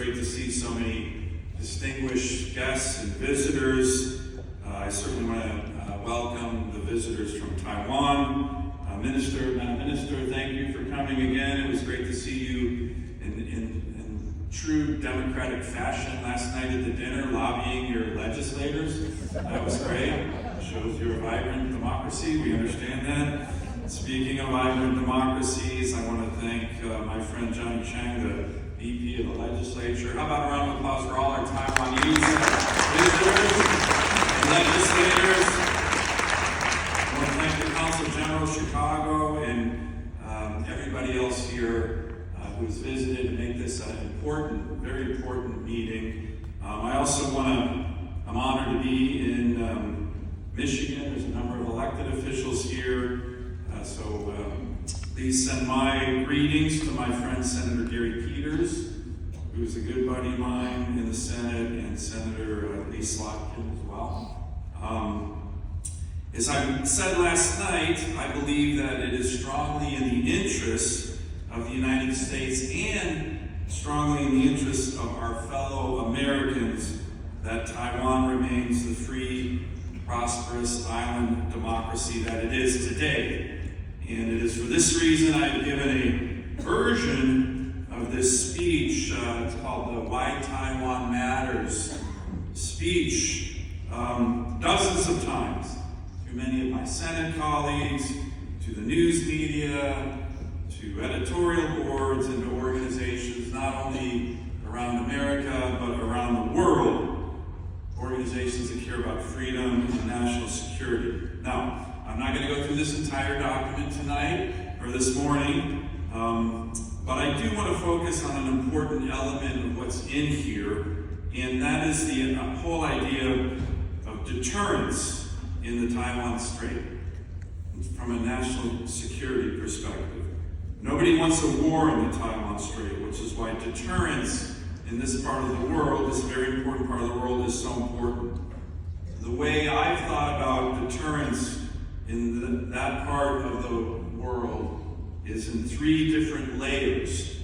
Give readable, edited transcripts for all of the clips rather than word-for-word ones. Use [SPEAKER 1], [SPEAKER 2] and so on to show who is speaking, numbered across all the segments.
[SPEAKER 1] great to see so many distinguished guests and visitors. I certainly want to welcome the visitors from Taiwan. Madam Minister, thank you for coming again. It was great to see you in true democratic fashion last night at the dinner, lobbying your legislators. That was great. It shows you're a vibrant democracy. We understand that. Speaking of vibrant democracies, I want to thank my friend Johnny Chang, the VP of the legislature. How about a round of applause for all our Taiwanese visitors and legislators? I want to thank the Consul General of Chicago and everybody else here who has visited to make this an important, very important meeting. I'm honored to be in Michigan. There's a number of elected officials here. So please send my greetings to my friend Senator Gary Peters, who's a good buddy of mine in the Senate, and Senator Lee Slotkin as well. As I said last night, I believe that it is strongly in the interest of the United States and strongly in the interest of our fellow Americans that Taiwan remains the free, prosperous island democracy that it is today. And it is for this reason I've given a version of this speech. It's called the Why Taiwan Matters speech, dozens of times to many of my Senate colleagues, to the news media, to editorial boards, and to organizations not only around America but around the world, organizations that care about freedom and national security. Now, I'm not going to go through this entire document tonight or this morning, but I do want to focus on an important element of what's in here, and that is the whole idea of deterrence in the Taiwan Strait from a national security perspective. Nobody wants a war in the Taiwan Strait, which is why deterrence in this part of the world, this very important part of the world, is so important. The way I've thought about deterrence in that part of the world is in three different layers.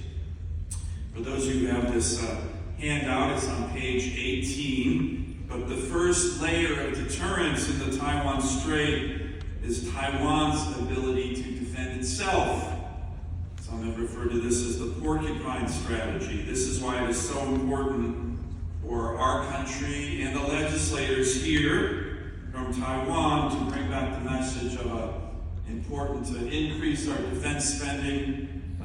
[SPEAKER 1] For those of you who have this handout, it's on page 18. But the first layer of deterrence in the Taiwan Strait is Taiwan's ability to defend itself. Some have referred to this as the porcupine strategy. This is why it is so important for our country and the legislators here from Taiwan to bring back the message of important to increase our defense spending,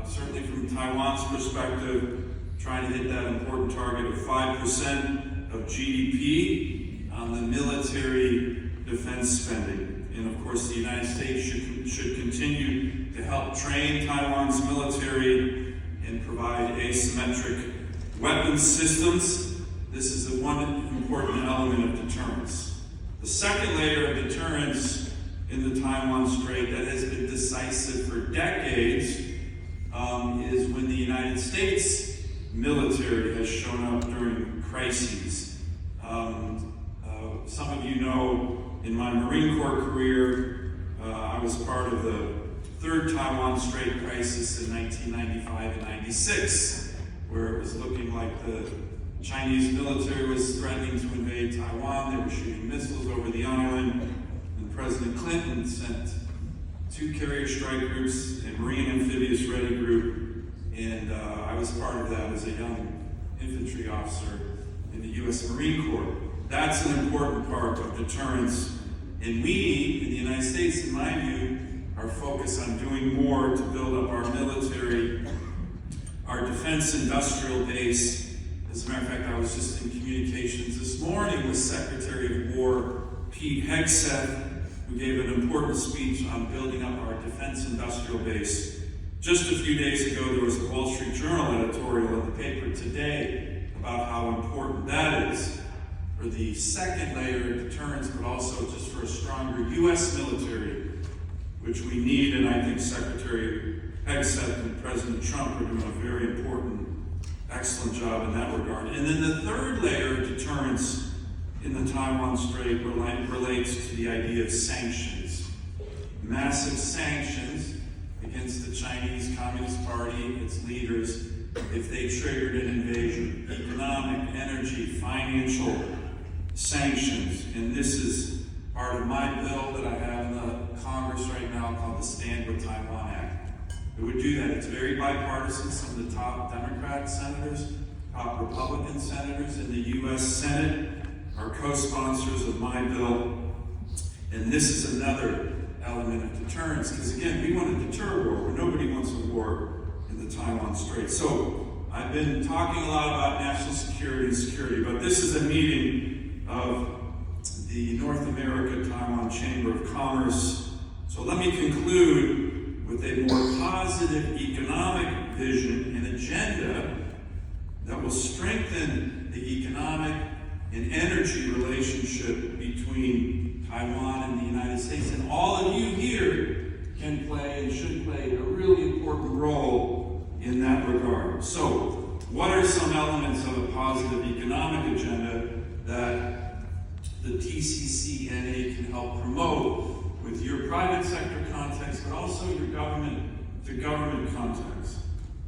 [SPEAKER 1] certainly from Taiwan's perspective, trying to hit that important target of 5% of GDP on the military defense spending. And of course, the United States should continue to help train Taiwan's military and provide asymmetric weapons systems. This is the one important element of deterrence. The second layer of deterrence in the Taiwan Strait that has been decisive for decades is when the United States military has shown up during crises. Some of you know, in my Marine Corps career, I was part of the third Taiwan Strait crisis in 1995 and 96, where it was looking like the Chinese military was threatening to invade Taiwan. They were shooting missiles over the island, and President Clinton sent 2 carrier strike groups and Marine Amphibious Ready Group, and I was part of that as a young infantry officer in the U.S. Marine Corps. That's an important part of deterrence, and we, in the United States, in my view, are focused on doing more to build up our military, our defense industrial base. As a matter of fact, I was just in communications this morning with Secretary of War Pete Hegseth, who gave an important speech on building up our defense industrial base. Just a few days ago, there was a Wall Street Journal editorial in the paper today about how important that is for the second layer of deterrence, but also just for a stronger U.S. military, which we need, and I think Secretary Hegseth and President Trump are doing a very important, excellent job in that regard. And then the third layer of deterrence in the Taiwan Strait relates to the idea of sanctions. Massive sanctions against the Chinese Communist Party, its leaders, if they triggered an invasion. Economic, energy, financial sanctions. And this is part of my bill that I have in the Congress right now called the Stand With Taiwan Act. It would do that. It's very bipartisan. Some of the top Democrat senators, top Republican senators in the U.S. Senate are co-sponsors of my bill. And this is another element of deterrence, because again, we want to deter war, but nobody wants a war in the Taiwan Strait. So I've been talking a lot about national security and security, but this is a meeting of the North America Taiwan Chamber of Commerce. So let me conclude with a more positive economic vision and agenda that will strengthen the economic and energy relationship between Taiwan and the United States. And all of you here can play and should play a really important role in that regard. So, what are some elements of a positive economic agenda that the TCCNA can help promote with your private sector context, but also your government-to-government context?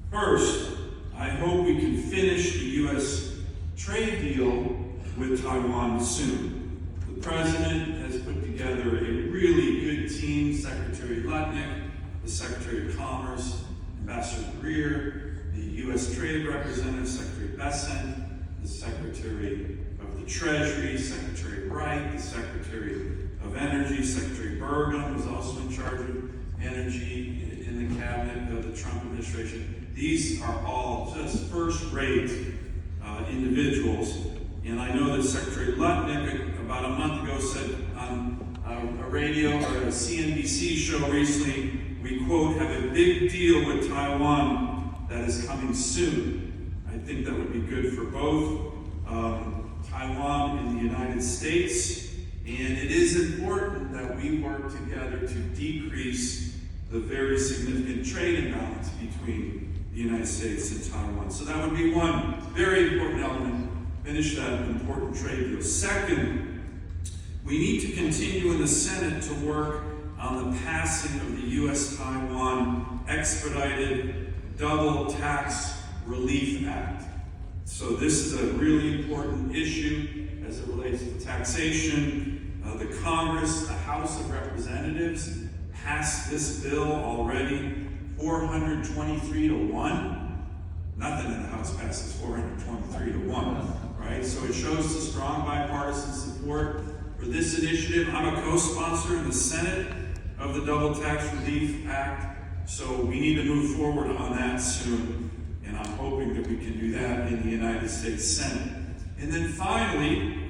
[SPEAKER 1] First, I hope we can finish the U.S. trade deal with Taiwan soon. The President has put together a really good team: Secretary Lutnick, the Secretary of Commerce, Ambassador Greer, the U.S. Trade Representative, Secretary Bessent, the Secretary of the Treasury, Secretary Bright, the Secretary of Energy, Secretary Burgum, who's also in charge of energy in the cabinet of the Trump administration. These are all just first-rate individuals. And I know that Secretary Lutnick, about a month ago, said on a radio or a CNBC show recently, we, quote, have a big deal with Taiwan that is coming soon. I think that would be good for both Taiwan and the United States. And it is important that we work together to decrease the very significant trade imbalance between the United States and Taiwan. So that would be one very important element. Finish that important trade deal. Second, we need to continue in the Senate to work on the passing of the U.S.-Taiwan Expedited Double Tax Relief Act. So this is a really important issue as it relates to taxation. The Congress, the House of Representatives, passed this bill already 423 to 1. Nothing in the House passes 423 to 1. Right? So it shows the strong bipartisan support for this initiative. I'm a co-sponsor in the Senate of the Double Tax Relief Act, so we need to move forward on that soon, and I'm hoping that we can do that in the United States Senate. And then finally,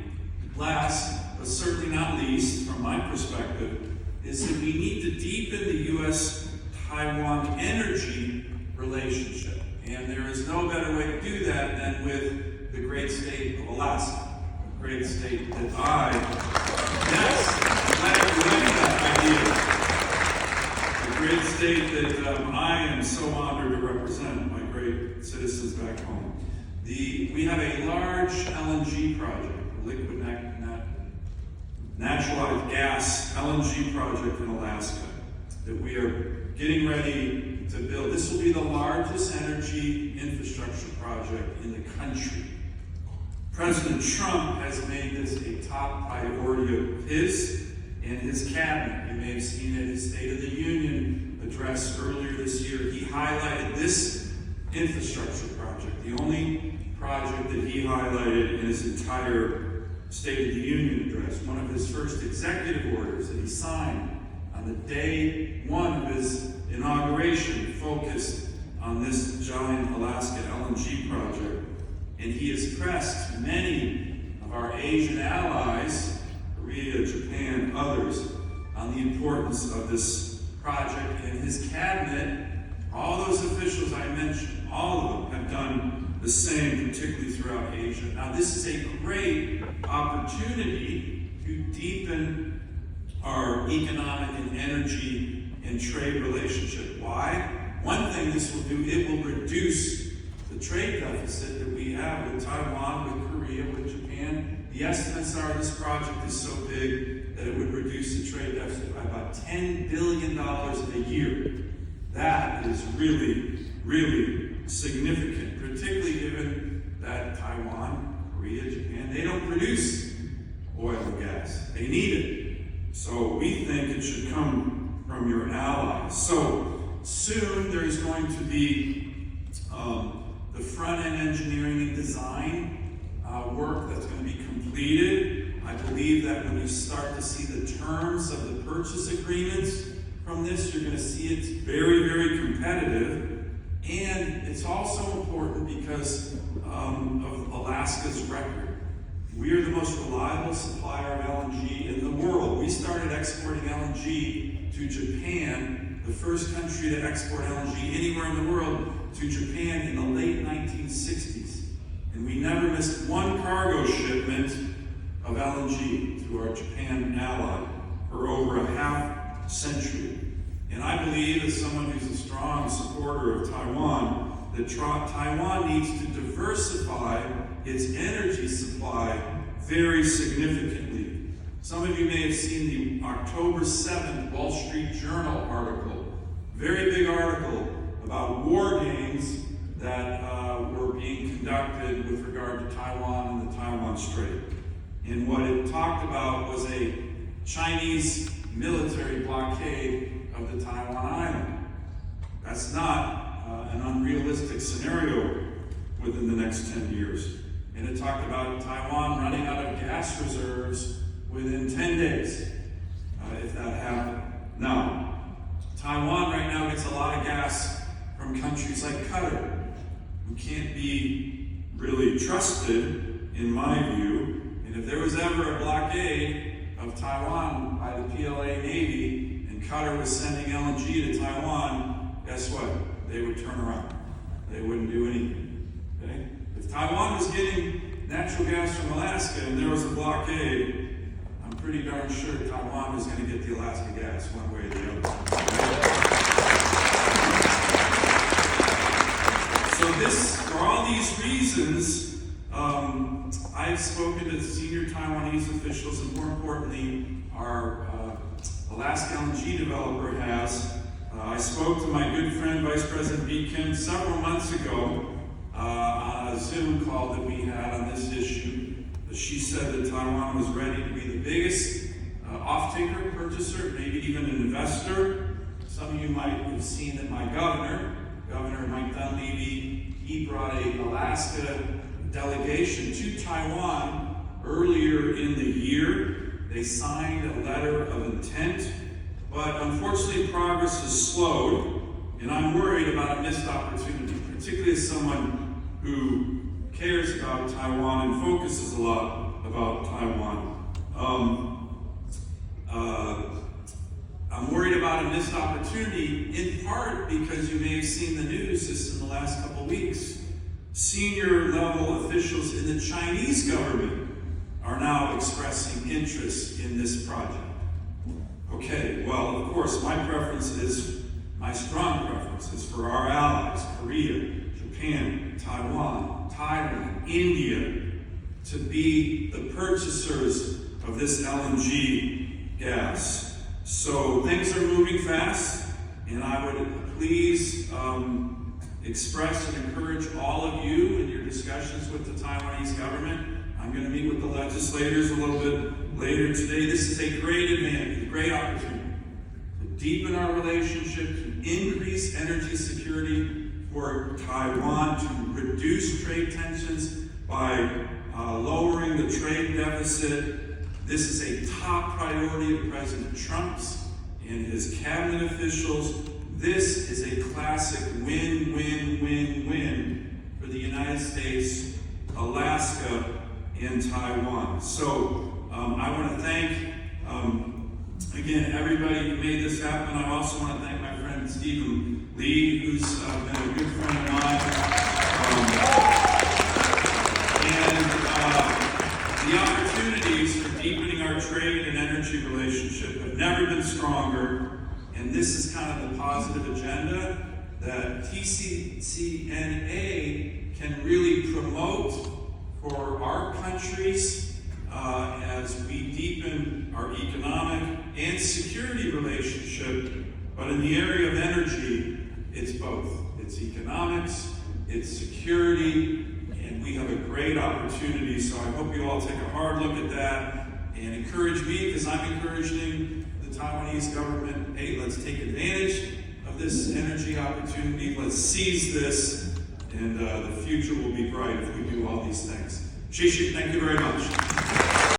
[SPEAKER 1] last but certainly not least, from my perspective, is that we need to deepen the U.S.-Taiwan energy relationship. And there is no better way to do that than with the great state of Alaska, a great state that the great state that I am so honored to represent, my great citizens back home. We have a large LNG project, liquid naturalized gas LNG project in Alaska that we are getting ready to build. This will be the largest energy infrastructure project in the country. President Trump has made this a top priority of his and his cabinet. You may have seen it in his State of the Union address earlier this year. He highlighted this infrastructure project, the only project that he highlighted in his entire State of the Union address. One of his first executive orders that he signed on the day one of his inauguration focused on this giant Alaska LNG project. And he has pressed many of our Asian allies, Korea, Japan, others, on the importance of this project. And his cabinet, all those officials I mentioned, all of them have done the same, particularly throughout Asia. Now, this is a great opportunity to deepen our economic and energy and trade relationship. Why? One thing this will do, it will reduce the trade deficit that we have with Taiwan, with Korea, with Japan. The estimates are this project is so big that it would reduce the trade deficit by about $10 billion a year. That is really, really significant, particularly given that Taiwan, Korea, Japan, they don't produce oil and gas. They need it. So we think it should come from your allies. So soon there's going to be the front-end engineering and design work that's going to be completed. I believe that when you start to see the terms of the purchase agreements from this, you're going to see it's very, very competitive. And it's also important because of Alaska's record. We are the most reliable supplier of LNG in the world. We started exporting LNG to Japan, the first country to export LNG anywhere in the world, to Japan in the late 1960s. And we never missed one cargo shipment of LNG to our Japan ally for over a half century. And I believe, as someone who's a strong supporter of Taiwan, that Taiwan needs to diversify its energy supply very significantly. Some of you may have seen the October 7th Wall Street Journal article, very big article about war games that were being conducted with regard to Taiwan and the Taiwan Strait. And what it talked about was a Chinese military blockade of the Taiwan island. That's not an unrealistic scenario within the next 10 years. And it talked about Taiwan running out of gas reserves within 10 days, if that happened. Now, Taiwan right now gets a lot of gas from countries like Qatar, who can't be really trusted, in my view. And if there was ever a blockade of Taiwan by the PLA Navy, and Qatar was sending LNG to Taiwan, guess what? They would turn around. They wouldn't do anything. Okay? If Taiwan was getting natural gas from Alaska and there was a blockade, I'm pretty darn sure Taiwan was going to get the Alaska gas one way or the other. So for all these reasons, I've spoken to senior Taiwanese officials, and more importantly, our Alaska LNG developer has. I spoke to my good friend, Vice President V. Kim, several months ago on a Zoom call that we had on this issue. She said that Taiwan was ready to be the biggest off-taker, purchaser, maybe even an investor. Some of you might have seen that my Governor Mike Dunleavy, he brought a Alaska delegation to Taiwan earlier in the year. They signed a letter of intent, but unfortunately progress has slowed, and I'm worried about a missed opportunity, particularly as someone who cares about Taiwan and focuses a lot about Taiwan. I'm worried about a missed opportunity, in part because you may have seen the news just in the last couple weeks. Senior level officials in the Chinese government are now expressing interest in this project. Okay, well, of course, my strong preference is for our allies, Korea, Japan, Taiwan, Thailand, India, to be the purchasers of this LNG gas. So things are moving fast, and I would please express and encourage all of you in your discussions with the Taiwanese government. I'm going to meet with the legislators a little bit later today. This is a great advantage, a great opportunity to deepen our relationship, to increase energy security for Taiwan, to reduce trade tensions by lowering the trade deficit. This is a top priority of President Trump's and his cabinet officials. This is a classic win-win-win-win for the United States, Alaska, and Taiwan. So I want to thank, again, everybody who made this happen. I also want to thank my friend Stephen Lee, who's been a good friend of mine. The opportunities for deepening our trade and energy relationship have never been stronger, and this is kind of the positive agenda that TCCNA can really promote for our countries as we deepen our economic and security relationship. But in the area of energy, it's both. It's economics, its security, and we have a great opportunity. So I hope you all take a hard look at that and encourage me, because I'm encouraging the Taiwanese government. Hey, let's take advantage of this energy opportunity. Let's seize this, and the future will be bright if we do all these things. Xi, thank you very much.